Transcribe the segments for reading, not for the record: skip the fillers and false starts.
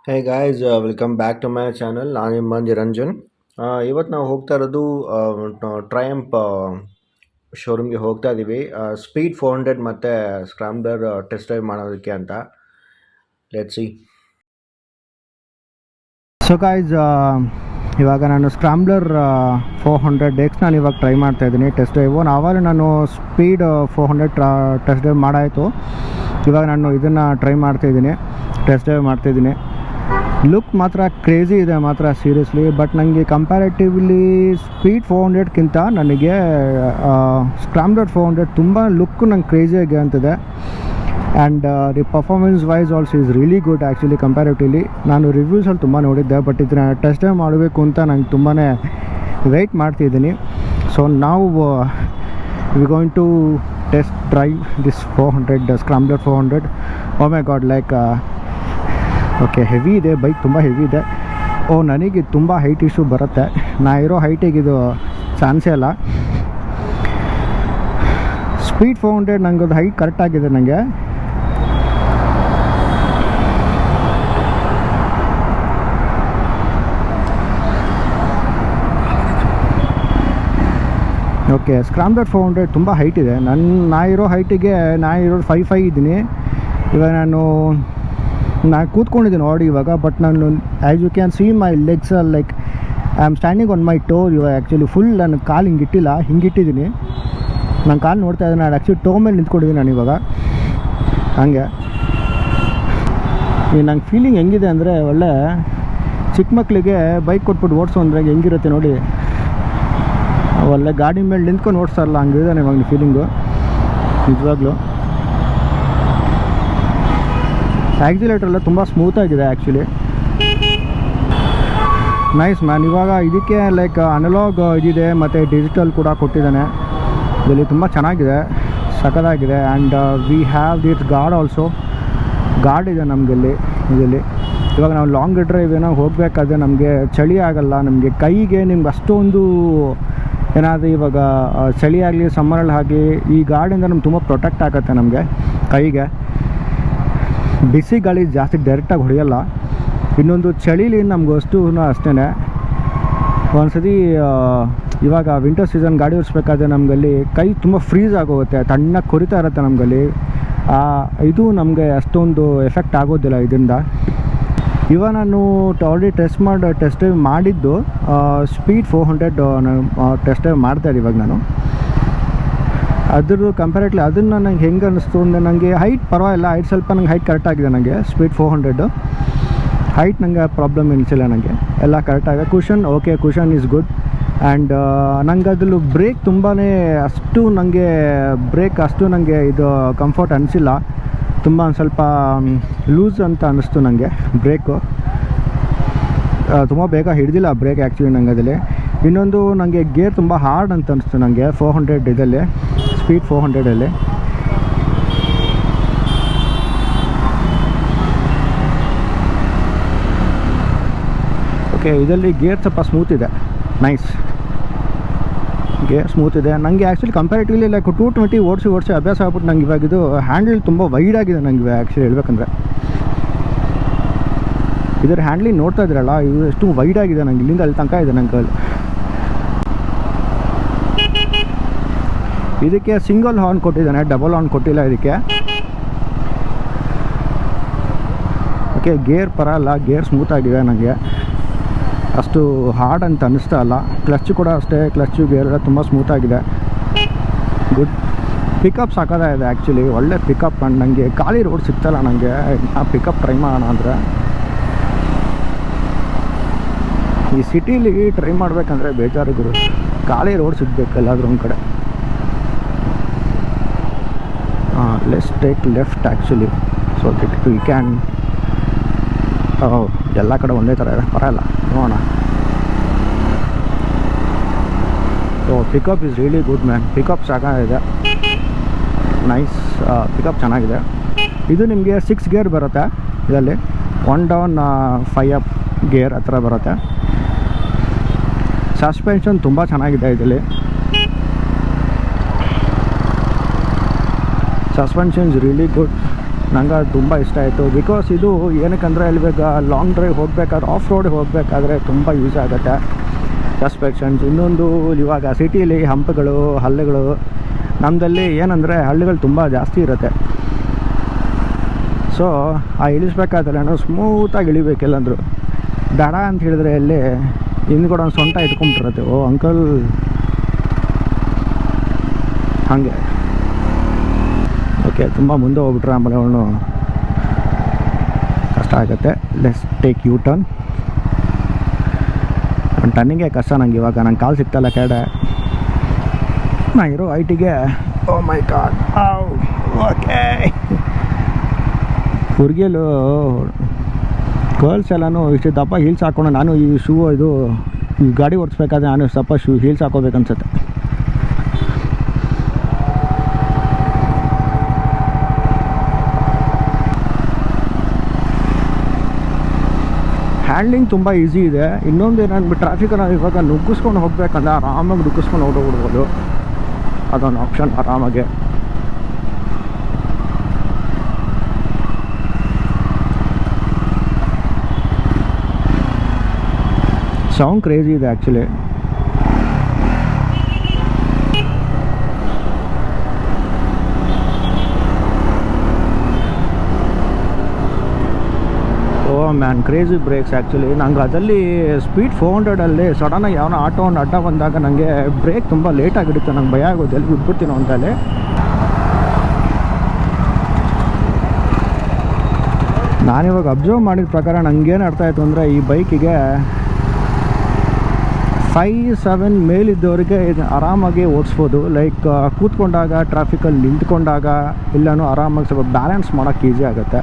Hey guys, welcome back to my channel. ನಾನು ನಿಮ್ಮ ನಿರಂಜನ್. ಇವತ್ತು ನಾವು ಹೋಗ್ತಾ ಇರೋದು ಟ್ರಯಂಪ್ ಶೋರೂಮ್ಗೆ ಹೋಗ್ತಾ ಇದ್ದೀವಿ. ಸ್ಪೀಡ್ 400 ಮತ್ತು ಸ್ಕ್ರಾಂಬ್ಲರ್ ಟೆಸ್ಟ್ ಡ್ರೈವ್ ಮಾಡೋದಕ್ಕೆ ಅಂತ. Let's see. ಸೊ ಗಾಯ್ಸ್, ಇವಾಗ ನಾನು ಸ್ಕ್ರಾಂಬ್ಲರ್ 400X ನಾನು ಇವಾಗ ಟ್ರೈ ಮಾಡ್ತಾಯಿದ್ದೀನಿ ಟೆಸ್ಟ್ ಡ್ರೈವು. ಆವಾಗ ನಾನು ಸ್ಪೀಡ್ 400 ಟೆಸ್ಟ್ ಡ್ರೈವ್ ಮಾಡಾಯಿತು. ಇವಾಗ ನಾನು ಇದನ್ನು ಟ್ರೈ ಮಾಡ್ತಾಯಿದ್ದೀನಿ, ಟೆಸ್ಟ್ ಡ್ರೈವ್ ಮಾಡ್ತಾಯಿದ್ದೀನಿ. ಲುಕ್ ಮಾತ್ರ ಕ್ರೇಜಿ ಇದೆ ಮಾತ್ರ, ಸೀರಿಯಸ್ಲಿ. ಬಟ್ ನನಗೆ ಕಂಪ್ಯಾರಿಟಿವ್ಲಿ ಸ್ಪೀಡ್ 400ಕ್ಕಿಂತ ನನಗೆ ಸ್ಕ್ರಾಂಬ್ಲರ್ 400 ತುಂಬ ಲುಕ್ ನಂಗೆ ಕ್ರೇಜಿಯಾಗಿ ಅಂತಿದೆ. And the performance wise also is really good actually comparatively. ನಾನು ರಿವ್ಯೂಸಲ್ಲಿ ತುಂಬ ನೋಡಿದ್ದೆ, ಬಟ್ ಇದನ್ನ ಟೆಸ್ಟ್ ಡ್ರೈವ್ ಮಾಡಬೇಕು ಅಂತ ನಂಗೆ ತುಂಬಾ ವೆಯ್ಟ್ ಮಾಡ್ತಿದ್ದೀನಿ. ಸೊ ನಾವು we going to test drive this 400 scrambler 400. Oh my god, like okay, heavy ಇದೆ ಬೈಕ್, ತುಂಬ ಹೆವಿ ಇದೆ. ನನಗೆ ತುಂಬ ಹೈಟ್ ಇಶ್ಯೂ ಬರುತ್ತೆ. ನಾ ಇರೋ ಹೈಟಿಗೆ ಇದು ಚಾನ್ಸೇ ಇಲ್ಲ. ಸ್ಪೀಡ್ 400 ನನಗೆ ಅದು ಹೈಟ್ ಕರೆಕ್ಟಾಗಿದೆ ನನಗೆ. ಓಕೆ, ಸ್ಕ್ರಾಂಬ್ಲರ್ 400 ತುಂಬ ಹೈಟ್ ಇದೆ. ನಾ ಇರೋ ಹೈಟಿಗೆ ನಾ ಇರೋ 5'5" ಇದ್ದೀನಿ. ಇವಾಗ ನಾನು ಕೂತ್ಕೊಂಡಿದ್ದೀನಿ ಆಡಿ ಇವಾಗ. ಬಟ್ ನಾನು as you can see my legs like I am standing on my toe. ಇವಾಗ ಆ್ಯಕ್ಚುಲಿ ಫುಲ್ ನನ್ನ ಕಾಲು ಹಿಂಗಿಟ್ಟಿಲ್ಲ, ಹಿಂಗಿಟ್ಟಿದ್ದೀನಿ. ನನ್ನ ಕಾಲು ನೋಡ್ತಾ ಇದ್ದೀನಿ. ನಾನು ಆ್ಯಕ್ಚುಲಿ ಟೋ ಮೇಲೆ ನಿಂತ್ಕೊಂಡಿದ್ದೀನಿ ನಾನು ಇವಾಗ. ಹಾಗೆ ನಂಗೆ ಫೀಲಿಂಗ್ ಹೆಂಗಿದೆ ಅಂದರೆ, ಒಳ್ಳೆ ಚಿಕ್ಕ ಮಕ್ಕಳಿಗೆ ಬೈಕ್ ಕೊಟ್ಬಿಟ್ಟು ಓಡಿಸೋ ಅಂದರೆ ಹೆಂಗಿರುತ್ತೆ ನೋಡಿ, ಒಳ್ಳೆ ಗಾಡಿ ಮೇಲೆ ನಿಂತ್ಕೊಂಡು ಓಡಿಸ್ತಾರಲ್ಲ, ಹಂಗಿದೆ ಇವಾಗ ಫೀಲಿಂಗು ನಿಜವಾಗ್ಲೂ. ಆ್ಯಕ್ಸಿಲೇಟರೆಲ್ಲ ತುಂಬ ಸ್ಮೂತಾಗಿದೆ ಆ್ಯಕ್ಚುಲಿ. Nice man. ಇವಾಗ ಇದಕ್ಕೆ ಲೈಕ್ ಅನಲಾಗ್ ಇದಿದೆ ಮತ್ತು ಡಿಜಿಟಲ್ ಕೂಡ ಕೊಟ್ಟಿದ್ದಾನೆ. ಇದರಲ್ಲಿ ತುಂಬ ಚೆನ್ನಾಗಿದೆ, ಸಖತ್ತಾಗಿದೆ. And we have this guard also. Guard ಇದೆ ನಮಗೆಲ್ಲಿ ಇದರಲ್ಲಿ. ಇವಾಗ ನಾವು ಲಾಂಗ್ ಡ್ರೈವ್ ಏನೋ ಹೋಗಬೇಕಾದ್ರೆ ನಮಗೆ ಚಳಿ ಆಗೋಲ್ಲ. ನಮಗೆ ಕೈಗೆ ನಿಮ್ಗೆ ಅಷ್ಟೊಂದು ಏನಾದರೂ ಇವಾಗ ಚಳಿ ಆಗಲಿ ಸಮ್ಮರಲ್ಲಿ ಹಾಗೆ ಈ ಗಾರ್ಡಿಂದ ನಮ್ಗೆ ತುಂಬ ಪ್ರೊಟೆಕ್ಟ್ ಆಗುತ್ತೆ ನಮಗೆ ಕೈಗೆ. ಬಿಸಿ ಗಾಳಿ ಜಾಸ್ತಿ ಡೈರೆಕ್ಟಾಗಿ ಹೊಡೆಯಲ್ಲ. ಇನ್ನೊಂದು ಚಳಿಲಿ ನಮಗೂ ಅಷ್ಟೇ ಒಂದ್ಸತಿ ಇವಾಗ ವಿಂಟರ್ ಸೀಸನ್ ಗಾಡಿ ಓಡಿಸ್ಬೇಕಾದ್ರೆ ನಮಗಲ್ಲಿ ಕೈ ತುಂಬ ಫ್ರೀಸ್ ಆಗೋಗುತ್ತೆ, ತಣ್ಣಗೆ ಕೊರಿತಾ ಇರುತ್ತೆ ನಮಗಲ್ಲಿ. ಇದು ನಮಗೆ ಅಷ್ಟೊಂದು ಎಫೆಕ್ಟ್ ಆಗೋದಿಲ್ಲ ಇದರಿಂದ. ಇವಾಗ ನಾನು ಆಲ್ರೆಡಿ ಟೆಸ್ಟ್ ಡ್ರೈವ್ ಮಾಡಿದ್ದು ಸ್ಪೀಡ್ 400 ನಾನು ಟೆಸ್ಟ್ ಡ್ರೈವ್ ಮಾಡ್ತಾಯಿದ್ದೆ ಇವಾಗ ನಾನು. ಅದ್ರದ್ದು ಕಂಪ್ಯಾರಿಟ್ಲಿ ಅದನ್ನು ನಂಗೆ ಹೆಂಗೆ ಅನ್ನಿಸ್ತು ಅಂದರೆ, ನನಗೆ ಹೈಟ್ ಪರವಾಗಿಲ್ಲ, ಹೈಟ್ ಸ್ವಲ್ಪ ನಂಗೆ ಹೈಟ್ ಕರೆಕ್ಟಾಗಿದೆ ನನಗೆ. ಸ್ಪೀಡ್ 400 ಹೈಟ್ ನನಗೆ ಪ್ರಾಬ್ಲಮ್ ಎನಿಸಿಲ್ಲ, ನನಗೆ ಎಲ್ಲ ಕರೆಕ್ಟಾಗಿದೆ. Cushion okay, cushion is good. And ನಂಗೆ ಅದ್ರಲ್ಲಿ ಬ್ರೇಕ್ ತುಂಬಾ ಅಷ್ಟು ನನಗೆ ಇದು ಕಂಫರ್ಟ್ ಅನಿಸಿಲ್ಲ. ತುಂಬ ಒಂದು ಸ್ವಲ್ಪ ಲೂಸ್ ಅಂತ ಅನ್ನಿಸ್ತು ನನಗೆ ಬ್ರೇಕು. ತುಂಬ ಬೇಗ ಹಿಡಿದಿಲ್ಲ ಬ್ರೇಕ್ ಆ್ಯಕ್ಚುಲಿ ನಂಗೆ ಅದರಲ್ಲಿ. ಇನ್ನೊಂದು ನನಗೆ ಗೇರ್ ತುಂಬ ಹಾರ್ಡ್ ಅಂತ ಅನಿಸ್ತು ನನಗೆ 400 ಇದರಲ್ಲಿ, ಸ್ಪೀಡ್ 400ಅಲ್ಲಿ. ಓಕೆ, ಇದರಲ್ಲಿ ಗೇರ್ ಸ್ವಲ್ಪ ಸ್ಮೂತ್ ಇದೆ, ನೈಸ್. ಗೇರ್ ಸ್ಮೂತ್ ಇದೆ. ನನಗೆ ಆ್ಯಕ್ಚುಲಿ ಕಂಪ್ಯಾರಿಟಿವ್ಲಿ ಲೈಕ್ 220 ಓಡಿಸಿ ಅಭ್ಯಾಸ ಆಗ್ಬಿಟ್ಟು ನಂಗೆ ಇವಾಗ ಇದು ಹ್ಯಾಂಡಲ್ ತುಂಬ ವೈಡ್ ಆಗಿದೆ ನನಗೆ ಆ್ಯಕ್ಚುಲಿ ಹೇಳ್ಬೇಕಂದ್ರೆ. ಇದರ ಹ್ಯಾಂಡ್ಲಿಂಗ್ ನೋಡ್ತಾ ಇದ್ರಲ್ಲ, ಇದು ಎಷ್ಟು ವೈಡ್ ಆಗಿದೆ ನನಗೆ, ಇಲ್ಲಿಂದ ಅಲ್ಲಿ ತನಕ ಇದೆ ನಂಗೆ ಕೈಲಿ. ಇದಕ್ಕೆ ಸಿಂಗಲ್ ಹಾರ್ನ್ ಕೊಟ್ಟಿದ್ದಾನೆ, ಡಬಲ್ ಹಾರ್ನ್ ಕೊಟ್ಟಿಲ್ಲ ಇದಕ್ಕೆ. ಓಕೆ, ಗೇರ್ ಪರಲ್ಲ, ಗೇರ್ ಸ್ಮೂತ್ ಆಗಿದೆ ನನಗೆ, ಅಷ್ಟು ಹಾರ್ಡ್ ಅಂತ ಅನ್ನಿಸ್ತಾ ಇಲ್ಲ. ಕ್ಲಚ್ ಕೂಡ ಅಷ್ಟೇ, ಕ್ಲಚ್ಚು ಗೇರ್ ಎಲ್ಲ ತುಂಬ ಸ್ಮೂತ್ ಆಗಿದೆ, ಗುಡ್. ಪಿಕಪ್ ಸಾಕಾಗಿದೆ ಆ್ಯಕ್ಚುಲಿ, ಒಳ್ಳೆ ಪಿಕಪ್. ನನಗೆ ಖಾಲಿ ರೋಡ್ ಸಿಗ್ತಾಯಿಲ್ಲ ನನಗೆ, ಆ ಪಿಕಪ್ ಟ್ರೈ ಮಾಡೋಣ ಅಂದರೆ. ಈ ಸಿಟೀಲಿ ಟ್ರೈ ಮಾಡಬೇಕಂದ್ರೆ ಬೇಜಾರು ಗುರು, ಖಾಲಿ ರೋಡ್ ಸಿಗಬೇಕು ಎಲ್ಲಾದರೂ ಒಂದು ಕಡೆ. Let's take left actually, so that we can. ಎಲ್ಲ ಕಡೆ ಒಂದೇ ಥರ ಇದೆ, ಪರವಾಗಿಲ್ಲ, ನೋಡೋಣ. So pickup is really good man, pickup ಸಾಕಾಗಿದೆ, ನೈಸ್. ಪಿಕಪ್ ಚೆನ್ನಾಗಿದೆ. ಇದು ನಿಮಗೆ 6 ಗೇರ್ ಬರುತ್ತೆ ಇದರಲ್ಲಿ, 1 ಡೌನ್ 5 ಅಪ್ ಗೇರ್ ಆ ಥರ ಬರುತ್ತೆ. ಸಸ್ಪೆನ್ಷನ್ ತುಂಬ ಚೆನ್ನಾಗಿದೆ ಇದರಲ್ಲಿ. Suspension is really good. ನಂಗೆ ಅದು ತುಂಬ ಇಷ್ಟ ಆಯಿತು. ಬಿಕಾಸ್ ಇದು ಏನಕ್ಕಂದರೆ ಇವಾಗ ಲಾಂಗ್ ಡ್ರೈವ್ ಹೋಗಬೇಕಾದ್ರೆ ಆಫ್ ರೋಡ್ ಹೋಗಬೇಕಾದ್ರೆ ತುಂಬ ಯೂಸ್ ಆಗುತ್ತೆ ಸಸ್ಪೆಕ್ಷನ್ಸ್. ಇನ್ನೊಂದು ಇವಾಗ ಸಿಟಿಲಿ ಹಂಪುಗಳು ಹಳ್ಳಿಗಳು, ನಮ್ಮದಲ್ಲಿ ಏನಂದರೆ ಹಳ್ಳಿಗಳು ತುಂಬ ಜಾಸ್ತಿ ಇರುತ್ತೆ. ಸೊ ಆ ಇಳಿಸ್ಬೇಕಾದ್ರೆ ನಾನು ಸ್ಮೂತಾಗಿ ಇಳಿಬೇಕಿಲ್ಲಂದ್ರು ದಡ ಅಂತ ಹೇಳಿದ್ರೆ ಅಲ್ಲಿ ಹಿಂದ್ಗಡೆ ಒಂದು ಸೊಂಟ ಇಟ್ಕೊಂಡ್ಬಿಟ್ಟಿರುತ್ತೆ. ಓ ಅಂಕಲ್ ಹಾಗೆ. ಓಕೆ, ತುಂಬ ಮುಂದೆ ಹೋಗ್ಬಿಟ್ರೆ ಆಮೇಲೆ ಅವನು ಕಷ್ಟ ಆಗುತ್ತೆ. Let's take U turn. ಒಂದು ಟರ್ನಿಂಗೇ ಕಷ್ಟ ನಂಗೆ ಇವಾಗ. ನಂಗೆ ಕಾಲು ಸಿಗ್ತಲ್ಲ ಕೆಳಗಡೆ ನಾ ಇರೋ ಐಟಿಗೆ. ಓ ಮೈ ಗಾಡ್. ಓಕೆ, ಹುಡುಗಿಯಲು ಗರ್ಲ್ಸ್ ಎಲ್ಲನೂ ಇಷ್ಟು ದಪ್ಪ ಹೀಲ್ಸ್ ಹಾಕ್ಕೊಂಡು, ನಾನು ಈ ಇದು ಈ ಗಾಡಿ ಓಡಿಸ್ಬೇಕಾದ್ರೆ ನಾನು ಸ್ವಲ್ಪ ಹೀಲ್ಸ್ ಹಾಕೋಬೇಕನ್ಸುತ್ತೆ. ಹ್ಯಾಂಡ್ಲಿಂಗ್ ತುಂಬ ಈಸಿ ಇದೆ. ಇನ್ನೊಂದು ಏನಂದ್ಬಿಟ್ಟು ಟ್ರಾಫಿಕನ್ನು ಇವಾಗ ನುಗ್ಗಿಸ್ಕೊಂಡು ಹೋಗ್ಬೇಕಂದ್ರೆ ಆರಾಮಾಗಿ ನುಗ್ಗಿಸ್ಕೊಂಡು ಹೊರಟೋಗ್ಬಿಡ್ಬೋದು. ಅದೊಂದು ಆಪ್ಷನ್ ಆರಾಮಾಗೆ. ಸೌಂಡ್ ಕ್ರೇಜಿ ಇದೆ actually. Oh man, crazy brakes actually. ನಂಗೆ ಅದರಲ್ಲಿ ಸ್ಪೀಡ್ 400 ಸಡನ್ನಾಗಿ ಯಾವನೋ ಆಟೋ ಒಂದು ಅಡ್ಡ ಬಂದಾಗ ನನಗೆ ಬ್ರೇಕ್ ತುಂಬ ಲೇಟಾಗಿರುತ್ತೆ. ನಂಗೆ ಭಯ ಆಗೋದು, ಎಲ್ಲಿ ಬಿಟ್ಬಿಡ್ತೀನೋ ಅಂತಲೇ. ನಾನಿವಾಗ ಅಬ್ಸರ್ವ್ ಮಾಡಿದ ಪ್ರಕಾರ ನನಗೇನು ಅರ್ಥ ಆಯಿತು ಅಂದರೆ, ಈ ಬೈಕಿಗೆ 5-7 ಮೇಲಿದ್ದವರಿಗೆ ಇದು ಆರಾಮಾಗಿ ಓಡಿಸ್ಬೋದು. ಲೈಕ್ ಕೂತ್ಕೊಂಡಾಗ, ಟ್ರಾಫಿಕಲ್ಲಿ ನಿಂತ್ಕೊಂಡಾಗ ಇಲ್ಲನೂ ಆರಾಮಾಗಿ ಸ್ವಲ್ಪ ಬ್ಯಾಲೆನ್ಸ್ ಮಾಡೋಕ್ಕೆ ಈಸಿ ಆಗುತ್ತೆ.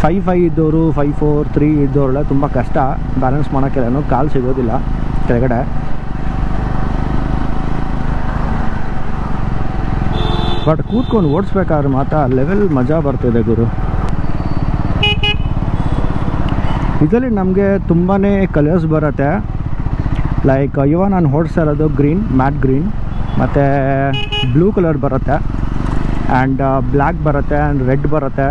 5 ಇದ್ದವರು, 5-4, 3 ಇದ್ದವರೆಲ್ಲ ತುಂಬ ಕಷ್ಟ ಬ್ಯಾಲೆನ್ಸ್ ಮಾಡೋಕ್ಕೆಲ್ಲನೂ, ಕಾಲು ಸಿಗೋದಿಲ್ಲ ಕೆಳಗಡೆ. ಬಟ್ ಕೂತ್ಕೊಂಡು ಓಡಿಸ್ಬೇಕಾದ್ರೆ ಮಾತ್ರ ಲೆವೆಲ್ ಮಜಾ ಬರ್ತಿದೆ ಗುರು. ಇದರಲ್ಲಿ ನಮಗೆ ತುಂಬಾ ಕಲರ್ಸ್ ಬರುತ್ತೆ. ಲೈಕ್ ಇವಾಗ ನಾನು ಓಡಿಸ್ತಾ ಇರೋದು ಗ್ರೀನ್, ಮ್ಯಾಟ್ ಗ್ರೀನ್, ಮತ್ತು ಬ್ಲೂ ಕಲರ್ ಬರುತ್ತೆ, ಆ್ಯಂಡ್ ಬ್ಲ್ಯಾಕ್ ಬರುತ್ತೆ, ಆ್ಯಂಡ್ ರೆಡ್ ಬರುತ್ತೆ.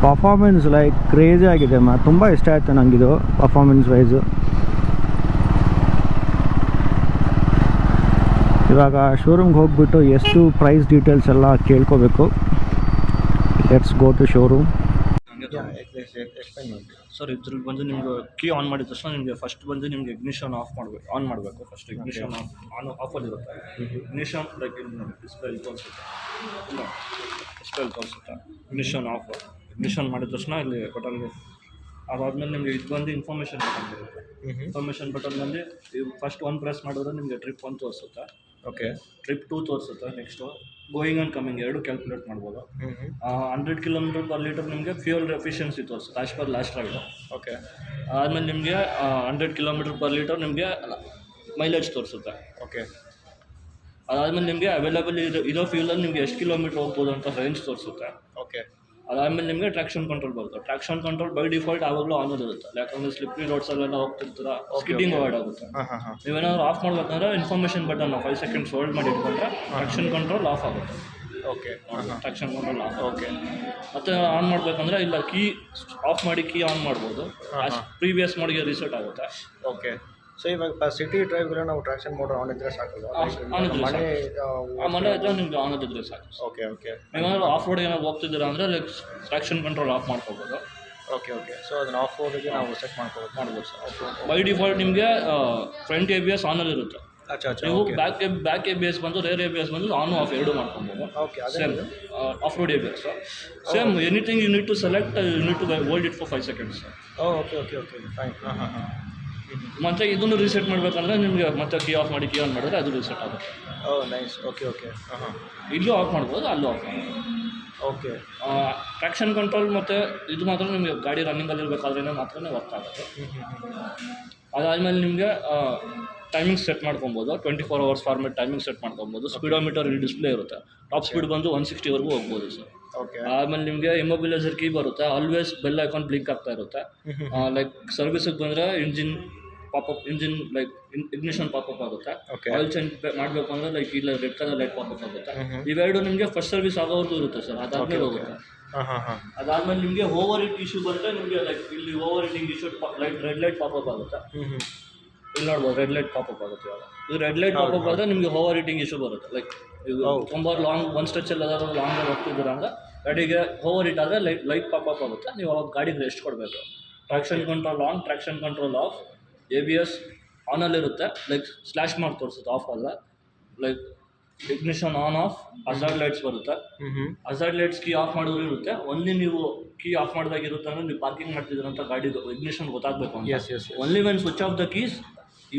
ಪರ್ಫಾರ್ಮೆನ್ಸ್ ಲೈಕ್ ಕ್ರೇಜಿ ಆಗಿದೆ. ತುಂಬ ಇಷ್ಟ ಆಯಿತು ನನಗಿದು ಪರ್ಫಾರ್ಮೆನ್ಸ್ ವೈಸು. ಇವಾಗ ಶೋರೂಮ್ಗೆ ಹೋಗ್ಬಿಟ್ಟು ಎಷ್ಟು ಪ್ರೈಸ್ ಡೀಟೇಲ್ಸ್ ಎಲ್ಲ ಕೇಳ್ಕೋಬೇಕು. Let's go to showroom. Sir, ಇದ್ರಲ್ಲಿ ಬಂದು ನಿಮ್ಗೆ ಕೀ ಆನ್ ಮಾಡಿದ ತಕ್ಷಣ ನಿಮಗೆ ಫಸ್ಟ್ ಬಂದು ನಿಮಗೆ ಇಗ್ನಿಷನ್ ಆನ್ ಮಾಡಬೇಕು. ಫಸ್ಟ್ ಇಗ್ನಿಷನ್ ಆಫಲ್ಲಿ ಇರುತ್ತೆ. ಇಗ್ನಿಷನ್ ಲೈಕ್ ಡಿಸ್ಪ್ಲೇ ತೋರಿಸುತ್ತೆ, ಇಲ್ಲ ಡಿಸ್ಪ್ಲೇ ತೋರಿಸುತ್ತೆ ಇಗ್ನಿಷನ್ ಆಫ್. ಇಗ್ನಿಷನ್ ಮಾಡಿದ ತಕ್ಷಣ ಇಲ್ಲಿ ಬಟನ್ಗೆ, ಅದಾದಮೇಲೆ ನಿಮಗೆ ಇದು ಬಂದು ಇನ್ಫಾರ್ಮೇಷನ್ ಬಟನ್ ಬರುತ್ತೆ. ಇನ್ಫಾರ್ಮೇಷನ್ ಬಟನ್ ಬಂದು ಫಸ್ಟ್ 1 ಪ್ರೆಸ್ ಮಾಡಿದ್ರೆ ನಿಮಗೆ ಟ್ರಿಪ್ 1 ತೋರಿಸುತ್ತೆ. ಓಕೆ, ಟ್ರಿಪ್ 2 ತೋರಿಸುತ್ತೆ. Next going and coming 2 calculate ಮಾಡ್ಬೋದು. 100 km/L ನಿಮಗೆ ಫ್ಯೂಯಲ್ ಎಫಿಷಿಯನ್ಸಿ ತೋರಿಸುತ್ತೆ as per last raid. Okay, ಆದಮೇಲೆ ನಿಮಗೆ 100 km/L ನಿಮಗೆ ಮೈಲೇಜ್ ತೋರಿಸುತ್ತೆ. ಓಕೆ, ಅದಾದಮೇಲೆ ನಿಮಗೆ ಅವೈಲೇಬಲ್ ಇರೋ ಫ್ಯೂಲಲ್ಲಿ ನಿಮಗೆ ಎಷ್ಟು ಕಿಲೋಮೀಟ್ರ್ ಹೋಗ್ಬೋದು ಅಂತ ರೇಂಜ್ ತೋರಿಸುತ್ತೆ. ಓಕೆ, ಅದಾದಮೇಲೆ ನಿಮಗೆ ಟ್ರಾಕ್ಷನ್ ಕಂಟ್ರೋಲ್ ಬರುತ್ತೆ. ಟ್ರಾಕ್ಷನ್ ಕಂಟ್ರೋಲ್ ಬೈ ಡಿಫಾಲ್ಟ್ ಆವಾಗಲೂ ಆನ್ ಇರುತ್ತೆ. ಯಾಕಂದರೆ ಸ್ಲಿಪ್ರಿ ರೋಡ್ಸಲ್ಲೆಲ್ಲ ಹೋಗ್ತಿರ್ತೀರ, ಸ್ಕಿಡ್ಡಿಂಗ್ ಅವಾಯ್ಡ್ ಆಗುತ್ತೆ. ನೀವೇನಾದ್ರು ಆಫ್ ಮಾಡ್ಬೇಕಂದ್ರೆ ಇನ್ಫಾರ್ಮೇಷನ್ ಬಟನ್ 5 ಸೆಕೆಂಡ್ಸ್ ಹೋಲ್ಡ್ ಮಾಡಿ ಇಟ್ಕೊಂಡ್ರೆ ಟ್ರಾಕ್ಷನ್ ಕಂಟ್ರೋಲ್ ಆಫ್ ಆಗುತ್ತೆ. Okay, traction control of. Okay, ಮತ್ತು ಆನ್ ಮಾಡಬೇಕಂದ್ರೆ ಇಲ್ಲ ಕೀ ಆಫ್ ಮಾಡಿ ಕೀ ಆನ್ ಮಾಡ್ಬೋದು. ಪ್ರೀವಿಯಸ್ ಮೋಡ್ಗೆ ರೀಸೆಟ್ ಆಗುತ್ತೆ. ಓಕೆ, ಸೊ ಇವಾಗ ಸಿಟಿ ಡ್ರೈವ್ಗೆ ನಾವು ಟ್ರಾಕ್ಷನ್ ಮೋಟರ್ ಆನ್ ಇದ್ದರೆ ಸಾಕಲ್ವಾ? ಮನೆ ಇದ್ದರೆ ನಿಮ್ಗೆ ಆನ್ ಇದ್ದರೆ ಸಾಕು. ಓಕೆ ಓಕೆ, ನೀವೇನಾದ್ರು ಆಫ್ ರೋಡ್ ಏನಾದ್ರು ಹೋಗ್ತಿದ್ದೀರಾ ಅಂದರೆ ಲೈಕ್ ಟ್ರಾಕ್ಷನ್ ಕಂಟ್ರೋಲ್ ಆಫ್ ಮಾಡ್ಕೋಬೋದು. ಓಕೆ ಓಕೆ, ಸೊ ಅದನ್ನು ಆಫ್ ರೋಡಿಗೆ ನಾವು ಸೆಟ್ ಮಾಡ್ಬೋದು ಸರ್. ಬೈ ಡಿಫಾಲ್ಟ್ ನಿಮಗೆ ಫ್ರಂಟ್ ABS ಆನಲ್ಲಿ ಇರುತ್ತೆ. ನೀವು ಬ್ಯಾಕ್ ABS ಬಂದು ರೇರ್ ABS ಬಂದು ಆನ್ ಆಫ್ 2 ಮಾಡ್ಕೊಬೋದು. Okay, same off road ABS same anything you need to select, you need to hold it for 5 seconds. Okay okay okay, fine. ಮತ್ತು ಇದನ್ನು reset ಮಾಡಬೇಕಂದ್ರೆ ನಿಮಗೆ ಮತ್ತೆ ಕೀ ಆಫ್ ಮಾಡಿ key on ಮಾಡಿದ್ರೆ ಅದು ರೀಸೆಟ್ ಆಗುತ್ತೆ. ನೈಸ್. ಓಕೆ ಓಕೆ, ಇಲ್ಲೂ ಆಫ್ ಮಾಡ್ಬೋದು, ಅಲ್ಲೂ ಆಫ್ ಮಾಡ್ಬೋದು. ಓಕೆ, ಟ್ರಾಕ್ಷನ್ ಕಂಟ್ರೋಲ್ ಮತ್ತು ಇದು ಮಾತ್ರ ನಿಮಗೆ ಗಾಡಿ ರನ್ನಿಂಗಲ್ಲಿ ಇರಬೇಕಾದ್ರೆ ಮಾತ್ರ ವರ್ಕ್ ಆಗುತ್ತೆ. ಅದಾದಮೇಲೆ ನಿಮಗೆ ಟೈಮಿಂಗ್ ಸೆಟ್ ಮಾಡ್ಕೊಬೋದು. 24 hours ಫಾರ್ಮೇಟ್ ಟೈಮಿಂಗ್ ಸೆಟ್ ಮಾಡ್ಕೊಬೋದು. ಸ್ಪೀಡೋಮೀಟರ್ ಇಲ್ಲಿ ಡಿಸ್ಪ್ಲೇ ಇರುತ್ತೆ. ಟಾಪ್ ಸ್ಪೀಡ್ ಬಂದು 160ವರೆಗೂ ಹೋಗ್ಬೋದು ಸರ್. ಓಕೆ, ಆಮೇಲೆ ನಿಮಗೆ ಇಮ್ಮೊಬಿಲೈಸರ್ ಕೀ ಬರುತ್ತೆ. ಆಲ್ವೇಸ್ ಬೆಲ್ ಐಕಾನ್ ಬ್ಲಿಂಕ್ ಆಗ್ತಾ ಇರುತ್ತೆ. ಲೈಕ್ ಸರ್ವಿಸಿಗೆ ಬಂದರೆ engine pop up engine like ignition pop up ಆಗುತ್ತೆ. Okay. ಆಯಿಲ್ ಚೇಂಜ್ ಮಾಡಬೇಕು ಅಂದರೆ ಲೈಕ್ ಇಲ್ಲ ರೆಡ್ ಕಲರ್ ಲೈಟ್ ಪಾಪಪ್ ಆಗುತ್ತೆ. ಇವೆರಡು ನಿಮಗೆ ಫಸ್ಟ್ ಸರ್ವಿಸ್ ಆಗೋವರೆಗೂ ಇರುತ್ತೆ ಸರ್, ಅದಾದ್ಮೇಲೆ ಹೋಗುತ್ತೆ. ಹಾಂ. ಅದಾದ್ಮೇಲೆ ನಿಮಗೆ ಓವರ್ ಹೀಟ್ ಇಶ್ಯೂ ಬಂದರೆ ನಿಮಗೆ ಲೈಕ್ ಇಲ್ಲಿ overheating issue light red light popup ಆಗುತ್ತೆ. ಇಲ್ಲಿ ನೋಡ್ಬೋದು ರೆಡ್ ಲೈಟ್ ಪಾಪಪ್ ಆಗುತ್ತೆ. ಇವಾಗ ಇದು ರೆಡ್ ಲೈಟ್ ಪಾಪಪ್ ಆದರೆ ನಿಮಗೆ ಓವರ್ ಹೀಟಿಂಗ್ ಇಶ್ಯೂ ಬರುತ್ತೆ. ಲೈಕ್ ಇದು ತುಂಬ ಲಾಂಗ್ ಒಂದು ಸ್ಟ್ರೆಚಲ್ಲಿ ಅದಾದ್ರೂ ಲಾಂಗ್ ಹೋಗ್ತಿದ್ದೀರ ಅಂದರೆ ಗಾಡಿಗೆ ಓವರ್ ಹೀಟ್ ಆದರೆ ಲೈಟ್ ಪಾಪಪ್ ಆಗುತ್ತೆ. ನೀವು ಅವಾಗ ಗಾಡಿಗೆ ರೆಸ್ಟ್ ಕೊಡಬೇಕು. Traction control on, traction control off, ABS ಆನಲ್ಲಿರುತ್ತೆ. ಲೈಕ್ ಸ್ಲ್ಯಾಶ್ ಮಾಡಿ ತೋರಿಸುತ್ತೆ, ಆಫ್ ಅಲ್ಲ. Like ignition on off, hazard lights ಬರುತ್ತೆ. ಹಜಾರ್ಡ್ ಲೈಟ್ಸ್ ಕೀ ಆಫ್ ಮಾಡೋದು ಇರುತ್ತೆ. ಓನ್ಲಿ ನೀವು ಕೀ ಆಫ್ ಮಾಡಿದಾಗಿರುತ್ತೆ ಅಂದರೆ ನೀವು ಪಾರ್ಕಿಂಗ್ ಮಾಡ್ತಿದ್ದೀರಂತ ಗಾಡಿ ಇಗ್ನಿಷನ್ ಗೊತ್ತಾಗಬೇಕು ಅಂತ. Yes. Only when switch off the keys,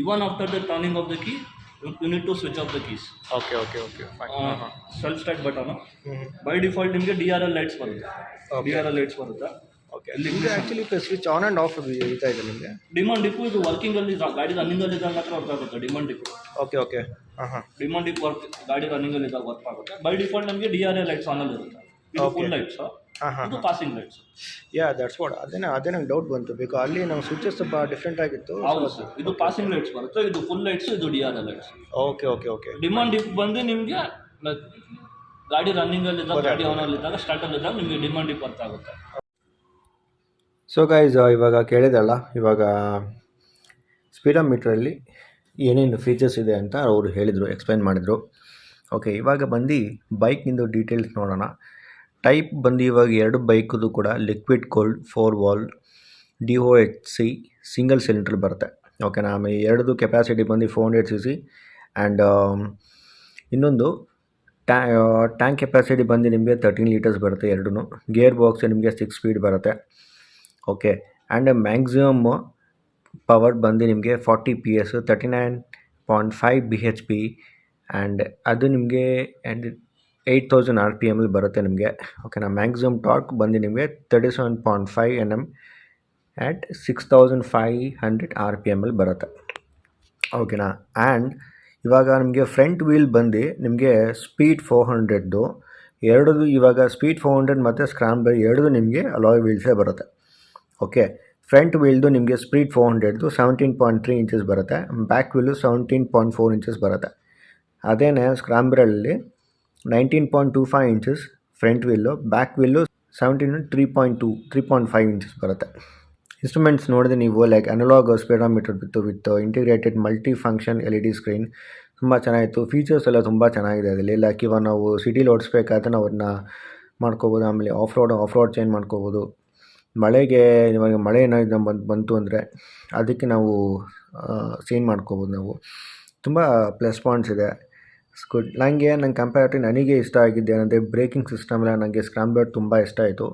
even after the turning off the key, you need to switch off the keys. Okay. Self start button. By default ನಿಮಗೆ DRL lights ಬರುತ್ತೆ. DRL lights ಬರುತ್ತೆ. Okay. ನಿಮಗೆ actually switch on and off ಇರ್ತಾ ಇದೆ ನಿಮಗೆ. Demand deep ಇದು ವರ್ಕಿಂಗಲ್ಲಿ ಗಾಡಿ ರನ್ನಿಂಗಲ್ಲಿ ಇದ್ದಾಗ ಮಾತ್ರ ವರ್ಕ್ ಆಗುತ್ತೆ. Demand deep. ಓಕೆ. ಹಾಂ. ಡಿಮಾಂಡ್ ಡಿಪು ವರ್ಕ್ ಗಾಡಿ ರನ್ನಿಂಗಲ್ಲಿ ಇದ್ದಾಗ ವರ್ಕ್ ಆಗುತ್ತೆ. ಬೈ ಡಿಫಾಲ್ಟ್ ನಮಗೆ DRL ಲೈಟ್ಸ್ ಆನಲ್ಲಿ ಇರುತ್ತೆ. ಇದು ಫುಲ್ ಲೈಟ್ಸು, ಇದು ಪಾಸಿಂಗ್ ಲೈಟ್ಸ್. That's what. ಅದೇ ನಂಗೆ ಡೌಟ್ ಬಂತು. ಬೇಕು ಅಲ್ಲಿ ನಾವು ಸ್ವಿಚಸ್ ಸ್ವಲ್ಪ ಡಿಫ್ರೆಂಟ್ ಆಗಿತ್ತು. ಹೌದು ಸರ್, ಇದು ಪಾಸಿಂಗ್ ಲೈಟ್ಸ್ ಬರುತ್ತೆ. ಇದು ಫುಲ್ ಲೈಟ್ಸು, ಇದು DRL lights. Okay. Demand dip ಬಂದು ನಿಮಗೆ ಗಾಡಿ ರನ್ನಿಂಗಲ್ಲಿದ್ದಾಗ, ಗಾಡಿ ಆನಲ್ಲಿದ್ದಾಗ, ಸ್ಟಾರ್ಟಲ್ಲಿದ್ದಾಗ ನಿಮಗೆ ಡಿಮಾಂಡ್ ಡಿಪ್ ವರ್ಕ್ ಆಗುತ್ತೆ. ಸೊ ಗೈಸ್, ಇವಾಗ ಕೇಳಿದಲ್ಲ, ಇವಾಗ ಸ್ಪೀಡೋಮೀಟ್ರಲ್ಲಿ ಏನೇನು ಫೀಚರ್ಸ್ ಇದೆ ಅಂತ ಅವರು ಹೇಳಿದರು, ಎಕ್ಸ್ಪ್ಲೈನ್ ಮಾಡಿದರು. ಓಕೆ, ಇವಾಗ ಬಂದು ಬೈಕ್ನಿಂದು ಡೀಟೇಲ್ಸ್ ನೋಡೋಣ. ಟೈಪ್ ಬಂದು ಇವಾಗ 2 ಬೈಕದು ಕೂಡ liquid cold 4 wall DOHC single cylinder ಬರುತ್ತೆ. ಓಕೆನಾ. ಆಮೇಲೆ 2 ಕೆಪಾಸಿಟಿ ಬಂದು 400 cc ಆ್ಯಂಡ್ ಇನ್ನೊಂದು ಟ್ಯಾಂಕ್ ಕೆಪಾಸಿಟಿ ಬಂದು ನಿಮಗೆ 13 ಲೀಟರ್ಸ್ ಬರುತ್ತೆ. 2 ಗೇರ್ ಬಾಕ್ಸ್ ನಿಮಗೆ 6 ಸ್ಪೀಡ್ ಬರುತ್ತೆ. ಓಕೆ. ಆ್ಯಂಡ್ ಮ್ಯಾಕ್ಸಿಮಮ್ ಪವರ್ ಬಂದು ನಿಮಗೆ 40 PS, 39.5 bhp ಆ್ಯಂಡ್ ಅದು ನಿಮಗೆ 8000 RPM ಬರುತ್ತೆ ನಿಮಗೆ. ಓಕೆನಾ. ಮ್ಯಾಕ್ಸಿಮಮ್ ಟಾರ್ಕ್ ಬಂದು ನಿಮಗೆ 37.5 Nm ಆ್ಯಟ್ 6500 RPM ಬರುತ್ತೆ. ಓಕೆನಾ. ಆ್ಯಂಡ್ ಇವಾಗ ನಿಮಗೆ ಫ್ರಂಟ್ ವೀಲ್ ಬಂದು ನಿಮಗೆ ಸ್ಪೀಡ್ 400 ಎರಡದು. ಇವಾಗ ಸ್ಪೀಡ್ 400 ಮತ್ತು ಸ್ಕ್ರಾಂಬ್ಲರ್ ಎರಡದು ನಿಮಗೆ ಅಲಾಯ್ ವೀಲ್ಸೇ ಬರುತ್ತೆ. ಓಕೆ. ಫ್ರಂಟ್ ವೀಲ್ದು ನಿಮಗೆ ಸ್ಪೀಡ್ 400 17.3 ಇಂಚಸ್ ಬರುತ್ತೆ. ಬ್ಯಾಕ್ ವೀಲು 17.4 ಇಂಚಸ್ ಬರುತ್ತೆ. ಅದೇನೇ ಸ್ಕ್ರಾಂಬ್ಲರಲ್ಲಿ 19.25 inches front wheel, back wheel 3.5 inches ಬರುತ್ತೆ. ಇನ್ಸ್ಟ್ರೂಮೆಂಟ್ಸ್ ನೋಡಿದ್ರೆ ನೀವು like analog speedometer with integrated multi function LED screen ತುಂಬ ಚೆನ್ನಾಗಿತ್ತು. ಫೀಚರ್ಸ್ ಎಲ್ಲ ತುಂಬ ಚೆನ್ನಾಗಿದೆ ಅದರಲ್ಲಿ. ಲೈಕ್ ಇವಾಗ ನಾವು ಸಿಟಿಲಿ ಓಡಿಸ್ಬೇಕಾದ್ರೆ ನಾವು ಅದನ್ನ ಮಾಡ್ಕೋಬೋದು. ಆಮೇಲೆ ಆಫ್ ರೋಡ್ ಚೇಂಜ್ ಮಾಡ್ಕೋಬೋದು. ಮಳೆಗೆ ಇವಾಗ ಮಳೆ ಏನಾದ್ರು ಬಂತು ಅಂದರೆ ಅದಕ್ಕೆ ನಾವು ಚೇಂಜ್ ಮಾಡ್ಕೋಬೋದು. ನಾವು ತುಂಬ ಪ್ಲಸ್ ಪಾಯಿಂಟ್ಸ್ ಇದೆ. ಗುಡ್. ನಂಗೆ ಕಂಪೇರಿಟಿವ್ ನನಗೆ ಇಷ್ಟ ಆಗಿದ್ದು ಏನಂದರೆ ಬ್ರೇಕಿಂಗ್ ಸಿಸ್ಟಮ್ ಎಲ್ಲ ನನಗೆ ಸ್ಕ್ರಾಂಬ್ಲರ್ ತುಂಬ ಇಷ್ಟ ಆಯಿತು.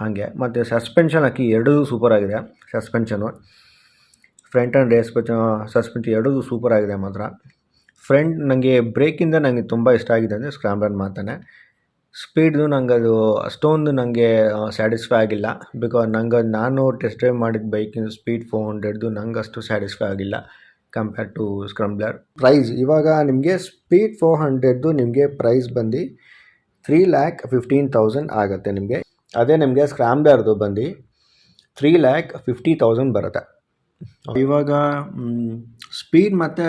ಹಾಗೆ ಮತ್ತು ಸಸ್ಪೆನ್ಷನ್ ಹಾಕಿ ಎರಡೂ ಸೂಪರ್ ಆಗಿದೆ. Suspension front and race suspension ಎರಡೂ ಸೂಪರ್ ಆಗಿದೆ ಮಾತ್ರ. ಫ್ರಂಟ್ ನನಗೆ ಬ್ರೇಕಿಂದ ನನಗೆ ತುಂಬ ಇಷ್ಟ ಆಗಿದೆ ಅಂದರೆ ಸ್ಕ್ರಾಂಬ್ಲರ್ ಮಾತಾನೆ. ಸ್ಪೀಡ್ದು ನಂಗೆ ಅದು ಅಷ್ಟೊಂದು ನನಗೆ ಸ್ಯಾಟಿಸ್ಫೈ ಆಗಿಲ್ಲ. ಬಿಕಾಸ್ ನಾನು ಟೆಸ್ಟ್ ಡ್ರೈವ್ ಮಾಡಿದ ಬೈಕಿನ ಸ್ಪೀಡ್ 400 ನಂಗೆ ಅಷ್ಟು ಸ್ಯಾಟಿಸ್ಫೈ ಆಗಿಲ್ಲ ಕಂಪೇರ್ ಟು ಸ್ಕ್ರಾಂಬ್ಲರ್. ಪ್ರೈಸ್ ಇವಾಗ ನಿಮಗೆ ಸ್ಪೀಡ್ 400 ನಿಮಗೆ ಪ್ರೈಸ್ ಬಂದು 3,15,000 ಆಗುತ್ತೆ ನಿಮಗೆ. ಅದೇ ನಿಮಗೆ ಸ್ಕ್ರಾಂಬ್ಲರ್ದು ಬಂದು 3,50,000 ಬರುತ್ತೆ. ಇವಾಗ ಸ್ಪೀಡ್ ಮತ್ತು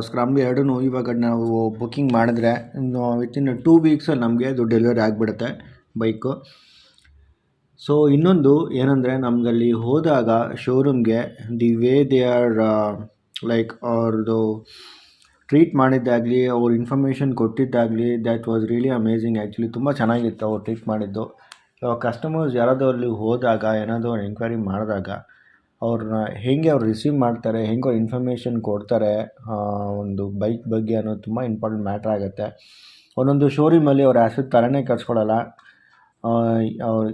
ಸ್ಕ್ರಾಂಬ್ಲರ್ ಎರಡೂ ಇವಾಗ ನಾವು ಬುಕ್ಕಿಂಗ್ ಮಾಡಿದ್ರೆ ವಿತಿನ್ 2 ವೀಕ್ಸಲ್ಲಿ ನಮಗೆ ಅದು ಡೆಲಿವರಿ ಆಗಿಬಿಡುತ್ತೆ ಬೈಕು. ಸೊ ಇನ್ನೊಂದು ಏನಂದರೆ ನಮಗಲ್ಲಿ ಹೋದಾಗ ಶೋರೂಮ್ಗೆ the way they are like ಅವ್ರದ್ದು ಟ್ರೀಟ್ ಮಾಡಿದ್ದಾಗಲಿ, ಅವ್ರು ಇನ್ಫಾರ್ಮೇಷನ್ ಕೊಟ್ಟಿದ್ದಾಗಲಿ, that was really amazing. Actually ತುಂಬ ಚೆನ್ನಾಗಿತ್ತು ಅವ್ರು ಟ್ರೀಟ್ ಮಾಡಿದ್ದು. ಇವಾಗ ಕಸ್ಟಮರ್ಸ್ ಯಾರಾದರೂ ಅಲ್ಲಿ ಹೋದಾಗ ಏನಾದರೂ ಎಂಕ್ವೈರಿ ಮಾಡಿದಾಗ ಅವ್ರನ್ನ ಹೇಗೆ ಅವ್ರು ರಿಸೀವ್ ಮಾಡ್ತಾರೆ, ಹೆಂಗೆ ಅವ್ರು ಇನ್ಫಾರ್ಮೇಷನ್ ಕೊಡ್ತಾರೆ ಒಂದು ಬೈಕ್ ಬಗ್ಗೆ ಅನ್ನೋದು ತುಂಬ ಇಂಪಾರ್ಟೆಂಟ್ ಮ್ಯಾಟ್ರ್ ಆಗುತ್ತೆ. ಒಂದೊಂದು ಶೋರೂಮಲ್ಲಿ ಅವ್ರು ಆ್ಯಸಿಡ್ ಥರನೇ ಕರ್ಸ್ಕೊಳ್ಳಲ್ಲ. ಅವ್ರು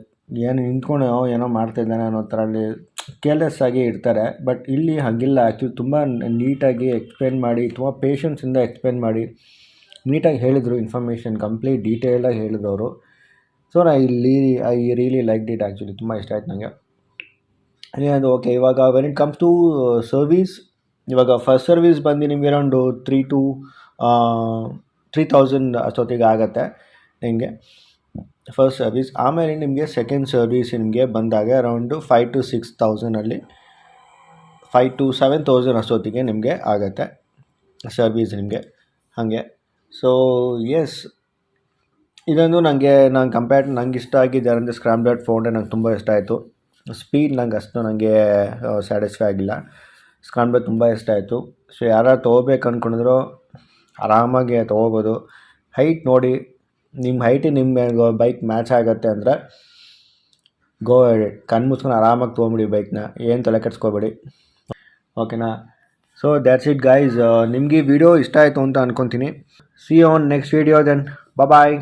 ಏನು ನಿಂತ್ಕೊಂಡು ಏನೋ ಮಾಡ್ತಾಯಿದ್ದಾನೆ ಅನ್ನೋ ಥರ ಅಲ್ಲಿ ಕೇರ್ಲೆಸ್ ಆಗಿ ಇರ್ತಾರೆ. ಬಟ್ ಇಲ್ಲಿ ಹಾಗಿಲ್ಲ. ಆ್ಯಕ್ಚುಲಿ ತುಂಬ ನೀಟಾಗಿ ಎಕ್ಸ್ಪ್ಲೇನ್ ಮಾಡಿ, ತುಂಬ ಪೇಷನ್ಸಿಂದ ಎಕ್ಸ್ಪ್ಲೇನ್ ಮಾಡಿ ನೀಟಾಗಿ ಹೇಳಿದರು. ಇನ್ಫಾರ್ಮೇಷನ್ ಕಂಪ್ಲೀಟ್ ಡೀಟೇಲಾಗಿ ಹೇಳಿದವರು. So I really like it. Actually ತುಂಬ ಇಷ್ಟ ಆಯ್ತು ನನಗೆ. ಅದು ಓಕೆ. ಇವಾಗ when it comes to service, ಇವಾಗ ಫಸ್ಟ್ ಸರ್ವೀಸ್ ಬಂದು ನಿಮಗೆ ಅರೌಂಡು 3,000 ಅಷ್ಟೊತ್ತಿಗೆ ಆಗುತ್ತೆ ನಿಮಗೆ ಫಸ್ಟ್ ಸರ್ವೀಸ್. ಆಮೇಲೆ ನಿಮಗೆ ಸೆಕೆಂಡ್ ಸರ್ವೀಸ್ ನಿಮಗೆ ಬಂದಾಗ ಅರೌಂಡು 5,000 to 6,000 5,000 to 7,000 ಅಷ್ಟೊತ್ತಿಗೆ ನಿಮಗೆ ಆಗುತ್ತೆ ಸರ್ವೀಸ್ ನಿಮಗೆ ಹಾಗೆ. ಸೊ ಎಸ್, ಇದೊಂದು ನಂಗೆ ಇಷ್ಟ ಆಗಿದ್ದು ಅಂದರೆ ಸ್ಕ್ರಾಂಬ್ಲರ್ 400 ನಂಗೆ ತುಂಬ ಇಷ್ಟ ಆಯಿತು. ಸ್ಪೀಡ್ ನನಗೆ ಸ್ಯಾಟಿಸ್ಫೈ ಆಗಿಲ್ಲ. ಸ್ಕ್ರಾಂಬ್ಲರ್ ತುಂಬ ಇಷ್ಟ ಆಯಿತು. ಸೊ ಯಾರು ತೊಗೋಬೇಕು ಅಂದ್ಕೊಂಡಿದ್ರು ಆರಾಮಾಗಿ ತೊಗೋಬೋದು. ಹೈಟ್ ನೋಡಿ, ನಿಮ್ಮ ಹೈಟಿಗೆ ನಿಮ್ಮ ಬೈಕ್ ಮ್ಯಾಚ್ ಆಗುತ್ತೆ ಅಂದರೆ ಗೋ ಎಡಿಟ್, ಕಣ್ಣು ಮುಚ್ಕೊಂಡು ಆರಾಮಾಗಿ ತೊಗೊಂಬಿಡಿ ಬೈಕ್ನ, ಏನು ತಲೆ ಕೆಡಿಸ್ಕೋಬೇಡಿ, ಓಕೆನಾ. So that's it guys. ನಿಮಗೆ ಈ ವಿಡಿಯೋ ಇಷ್ಟ ಆಯಿತು ಅಂತ ಅಂದ್ಕೊತೀನಿ. See you on next video then, bye.